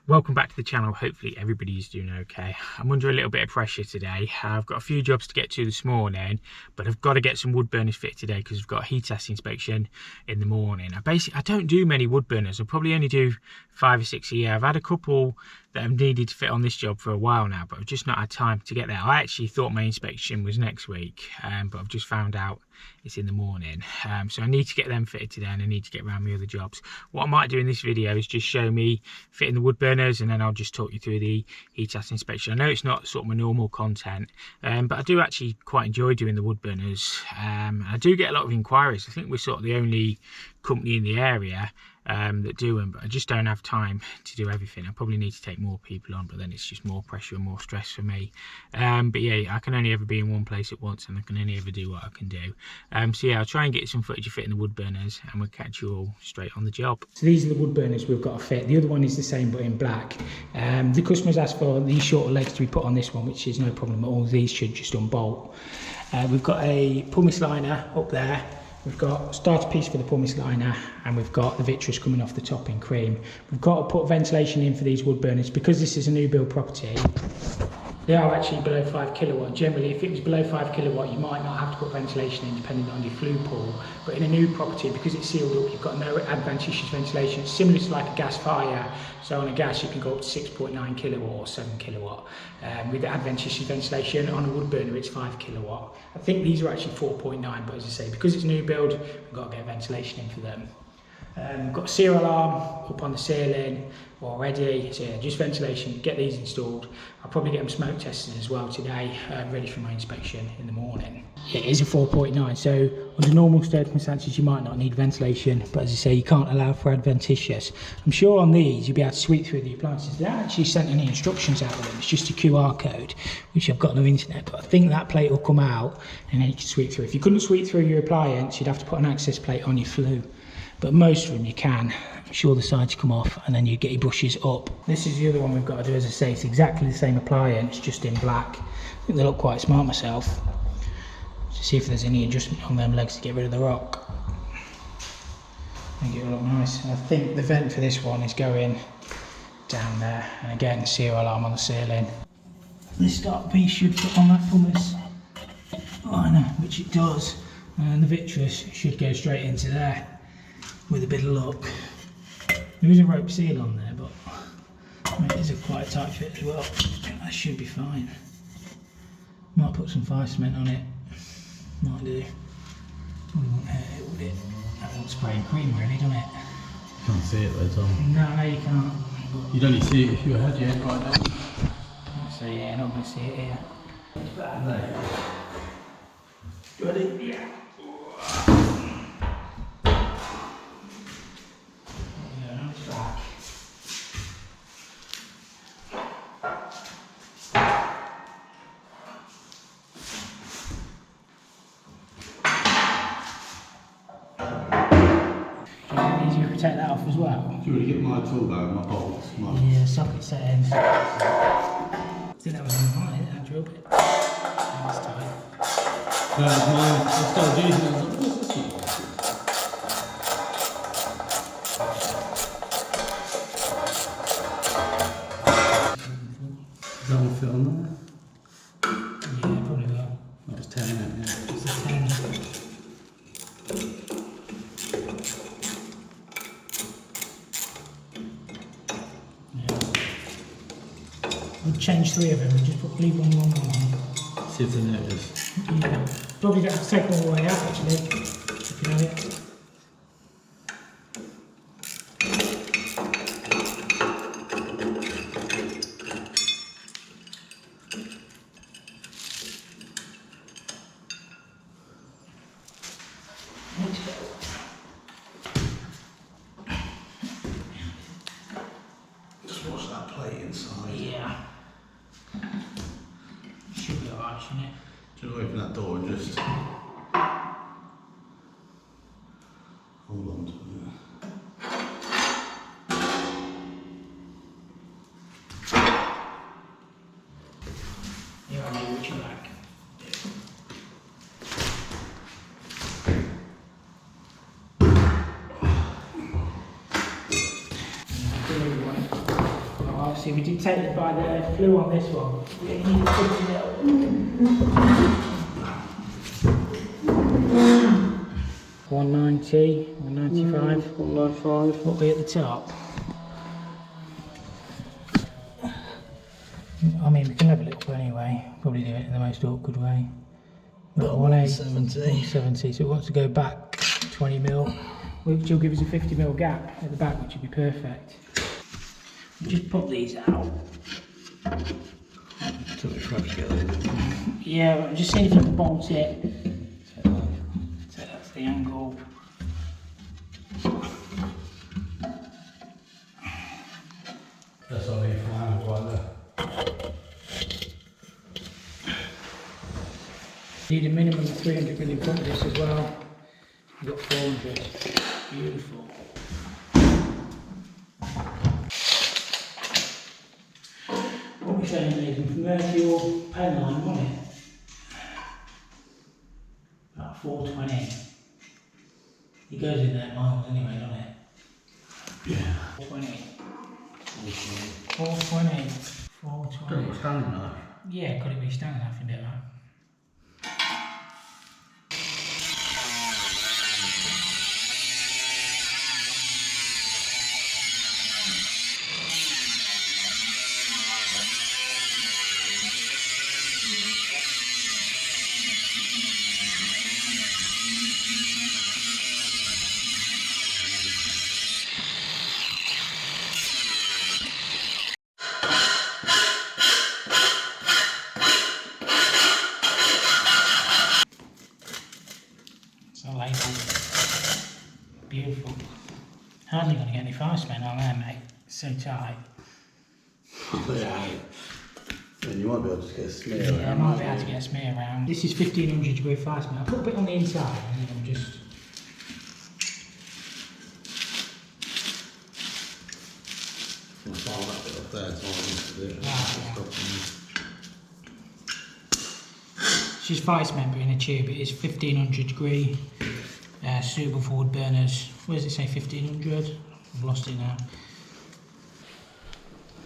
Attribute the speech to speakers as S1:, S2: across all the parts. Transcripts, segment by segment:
S1: Welcome back to the channel. Hopefully everybody's doing okay. I'm under a little bit of pressure today. I've got a few jobs to get to this morning, but I've got to get some wood burners fit today because we've got a HETAS inspection in the morning. I don't do many wood burners. I probably only do 5 or 6 a year. I've had a couple that I've needed to fit on this job for a while now, but I've just not had time to get there. I actually thought my inspection was next week, but I've just found out it's in the morning. So I need to get them fitted today, and I need to get around my other jobs. What I might do in this video is just show me fitting the wood burners, and then I'll just talk you through the HETAS inspection. I know it's not sort of my normal content, but I do actually quite enjoy doing the wood burners. I do get a lot of inquiries. I think we're sort of the only company in the area that do them, but I just don't have time to do everything. I probably need to take more people on, but then it's just more pressure and more stress for me. But yeah, I can only ever be in one place at once, and I can only ever do what I can do. So yeah, I'll try and get some footage of fitting the wood burners, and we'll catch you all straight on the job. So these are the wood burners we've got to fit. The other one is the same but in black. The customers asked for these shorter legs to be put on this one, which is no problem at all. These should just unbolt. We've got a pumice liner up there. We've got a starter piece for the pumice liner, and we've got the vitreous coming off the top in cream. We've got to put ventilation in for these wood burners because this is a new build property. They are actually below 5 kilowatt. Generally, if it was below 5 kilowatt, you might not have to put ventilation in depending on your flue pool. But in a new property, because it's sealed up, you've got no adventitious ventilation. It's similar to like a gas fire. So on a gas, you can go up to 6.9 kilowatt or 7 kilowatt. With the adventitious ventilation, on a wood burner, it's 5 kilowatt. I think these are actually 4.9, but as I say, because it's new build, we've got to get ventilation in for them. We've got a sear alarm up on the ceiling already, so yeah, just ventilation, get these installed. I'll probably get them smoke tested as well today, ready for my inspection in the morning. It is a 4.9, so under normal circumstances you might not need ventilation, but as I say, you can't allow for adventitious. I'm sure on these you'll be able to sweep through the appliances. They haven't actually sent any instructions out with them, it's just a QR code, which I've got no internet, but I think that plate will come out and then you can sweep through. If you couldn't sweep through your appliance, you'd have to put an access plate on your flue. But most of them you can. I'm sure the sides come off and then you get your brushes up. This is the other one we've got to do. As I say, it's exactly the same appliance, just in black. I think they look quite smart myself. To see if there's any adjustment on them legs to get rid of the rock. Make it look nice. And I think the vent for this one is going down there. And again, sear alarm on the ceiling. This start piece should fit on that pumice liner, which it does. And the vitreous should go straight into there. With a bit of luck. There is a rope seal on there, but it is a quite tight fit as well. That should be fine. Might put some fire cement on it. Might do. Probably won't hurt it, would it? That won't spray and cream really, doesn't it?
S2: You can't see it though, Tom.
S1: No, you can't.
S2: You'd only see it if you had your head right down.
S1: So yeah, I'm not going to see it here.
S2: Ready?
S1: Yeah. Take that off as well.
S2: Do you want to get my tool bag, my bolts?
S1: Yeah, socket settings. I think that was on mine, that drill bit. That's tight.
S2: That was mine. I started using it. I was like, what's this one? Does that one fit on there?
S1: Yeah, probably will.
S2: That was 10, isn't it? Yeah.
S1: It's a 10. We'll change 3 of them and just leave one long on.
S2: See if they notice.
S1: Yeah, probably don't have to take them all the way out actually, if you know it.
S2: Just watch that plate inside.
S1: Yeah. Should be alright, shouldn't it?
S2: Do you want to open that door and just hold on to it?
S1: Yeah, I know what you like. obviously we dictated by the flue on this one. We need a 50 mil. 190, 195.
S2: 195.
S1: What will be at the top? I mean, we can level it up anyway. Probably do it in the most awkward way.
S2: 170.
S1: 170. So it wants to go back 20 mil, which will give us a 50 mil gap at the back, which would be perfect. Just pop these out.
S2: So we probably get it.
S1: Yeah, but just seeing if you can bolt it. So that's the angle.
S2: That's all the final right there.
S1: Need a minimum of 300 mil in front of this as well. We've got 400. Beautiful. What we're saying is from there to your pen line, wasn't it? About 420. It goes in there miles anyway, doesn't it?
S2: Yeah.
S1: 420.
S2: 420.
S1: 420.
S2: Got it standing enough.
S1: Yeah, got to be standing enough in it, right? Beautiful. Hardly going to get any fire cement on there, mate. It's so tight.
S2: Yeah. And you might be able to get a smear around.
S1: Yeah, I might be able to get a smear around. This is 1500 degree fire cement. I'll put a bit on the inside and then I'm just...
S2: I'll file that bit up there, so
S1: It's just fire cement but in a tube. It is 1500 degree. Suitable for wood burners. Where does it say 1500? I've lost it now.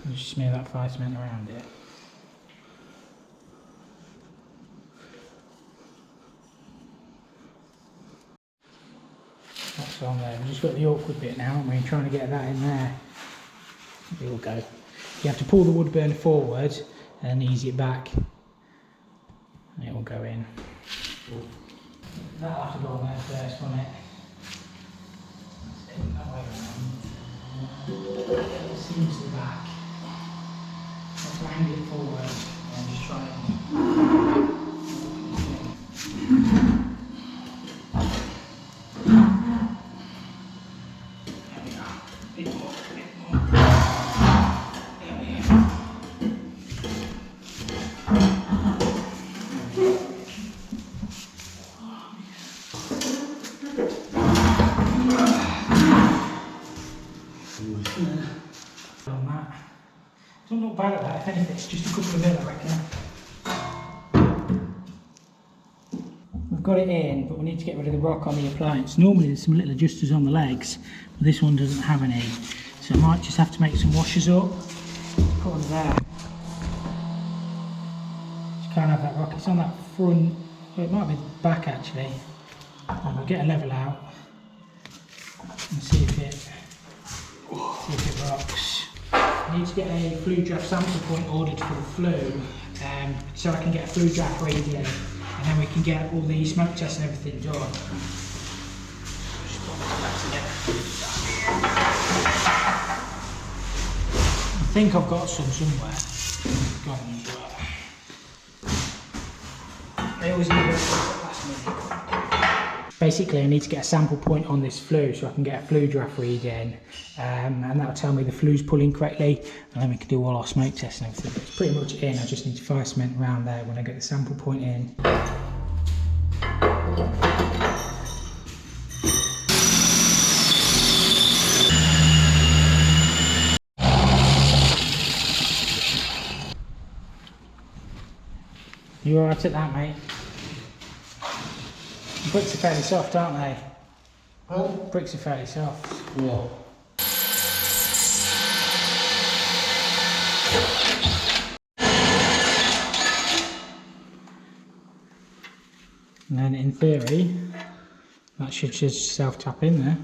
S1: I'll just smear that fire cement around it. That's on there. We've just got the awkward bit now and we're trying to get that in there. It will go. You have to pull the wood burner forward and ease it back. And it will go in. That'll have to go on there first, won't it? That way around. It seems to the back. Let's angle it forward and just try it. There we are. Bit more, bit more. There we go. On that. It's not bad at that, if anything, it's just a couple of mil, I reckon. We've got it in, but we need to get rid of the rock on the appliance. Normally there's some little adjusters on the legs, but this one doesn't have any. So I might just have to make some washers up. Put them there. Just can't have that rock, it's on that front, well, it might be the back actually. And we'll get a level out and see if it rocks. I need to get a flue draft sample point ordered for the flue, so I can get a flue draft reading, and then we can get all the smoke tests and everything done. Just put this back together. I think I've got some somewhere. Got them as well. I always need those at last minute. Basically, I need to get a sample point on this flue so I can get a flue draft reading, and that'll tell me the flue's pulling correctly, and then we can do all our smoke tests and everything. But it's pretty much in. I just need to fire cement around there when I get the sample point in. You alright at that, mate? Bricks are fairly soft, aren't they?
S2: Huh?
S1: Bricks are fairly soft.
S2: Yeah.
S1: And then in theory, that should just self-tap in there.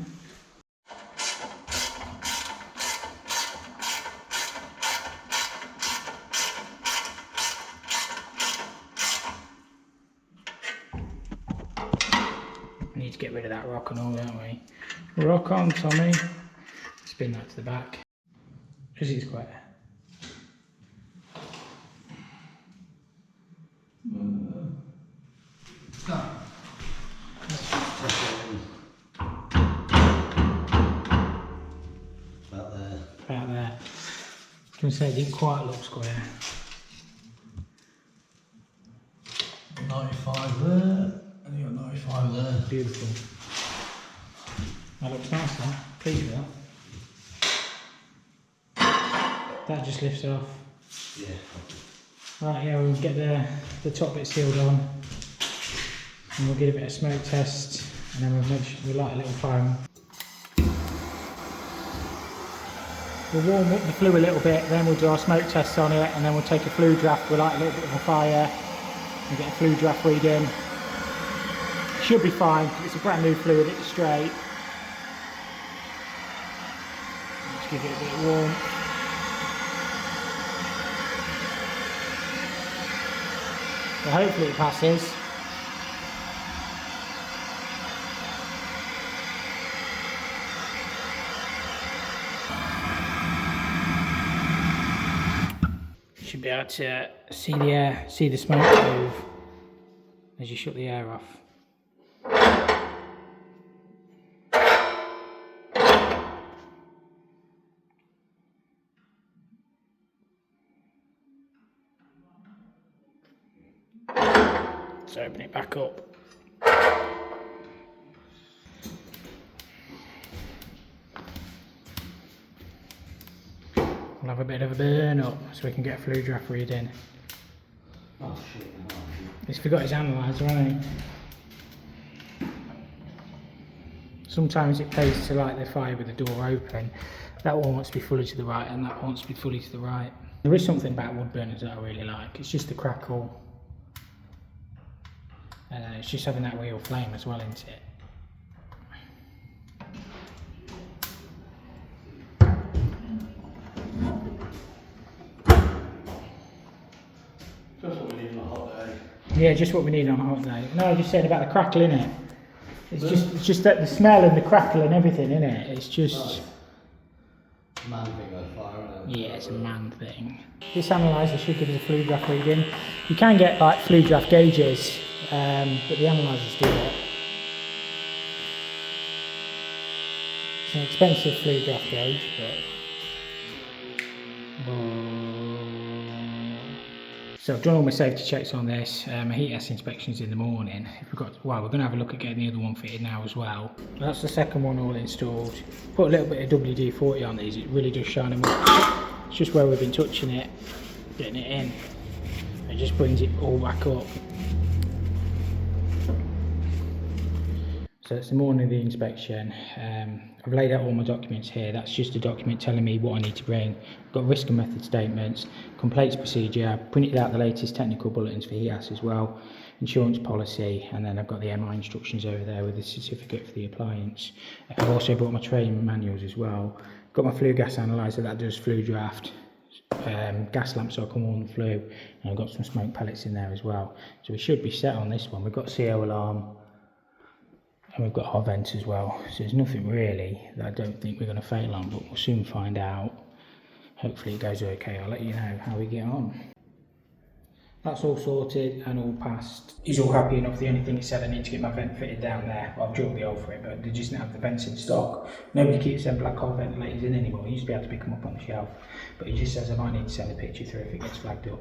S1: We need to get rid of that rock and all, don't we? Rock on, Tommy. Spin that to the back. This is quite. About there. I was going to say it didn't quite look square.
S2: 95 there, and you got 95 there.
S1: Beautiful. That looks nice then. Pleased with that. That just lifts off.
S2: Yeah.
S1: Right, yeah, we'll get the top bit sealed on. And we'll get a bit of smoke test. And then we'll light a little foam. We'll warm up the flue a little bit, then we'll do our smoke tests on it, and then we'll take a flue draft, we'll light a little bit of a fire, and get a flue draft reading. Should be fine, because it's a brand new fluid, it's straight. Let's give it a bit warm. So hopefully it passes. Should be able to see the smoke move as you shut the air off. Let's open it back up. We'll have a bit of a burn up so we can get a flue draft reading.
S2: Oh shit, no.
S1: He's forgot his analyzer, hasn't he? Sometimes it pays to light the fire with the door open. That one wants to be fully to the right and that one wants to be fully to the right. There is something about wood burners that I really like. It's just the crackle. It's just having that real flame as well, isn't it?
S2: Just what we need on a hot day.
S1: Yeah, just what we need on a hot day. No, I just said about the crackle in it. It's just that the smell and the crackle and everything in it. It's just.
S2: Man thing on fire, isn't it?
S1: Yeah, it's a man thing. This analyzer should give us a flue draft reading. You can get like flue draft gauges, but the analyzers do it. It's an expensive flue draft gauge, but. So I've done all my safety checks on this. My HETAS inspection's in the morning. We're going to have a look at getting the other one fitted now as well. That's the second one all installed. Put a little bit of WD-40 on these, it really does shine them up. It's just where we've been touching it, getting it in. It just brings it all back up. So it's the morning of the inspection. I've laid out all my documents here. That's just a document telling me what I need to bring. I've got risk and method statements, complaints procedure, I've printed out the latest technical bulletins for HETAS as well, insurance policy, and then I've got the MI instructions over there with the certificate for the appliance. I've also brought my training manuals as well. Got my flue gas analyzer that does flue draft, gas lamps so I can warm the flue, and I've got some smoke pellets in there as well. So we should be set on this one. We've got CO alarm. And we've got our vents as well, so there's nothing really that I don't think we're going to fail on, but we'll soon find out. Hopefully it goes okay. I'll let you know how we get on. That's all sorted and all passed. He's all happy enough. The only thing he said, I need to get my vent fitted down there. Well, I've drilled the hole for it, but they just didn't have the vents in stock. Nobody keeps them black hole ventilators in anymore. You used to be able to pick them up on the shelf, but he just says I might need to send a picture through if it gets flagged up.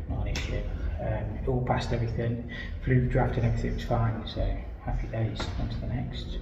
S1: Not an issue. It all passed everything. Flue draft and everything was fine, so happy days. On to the next.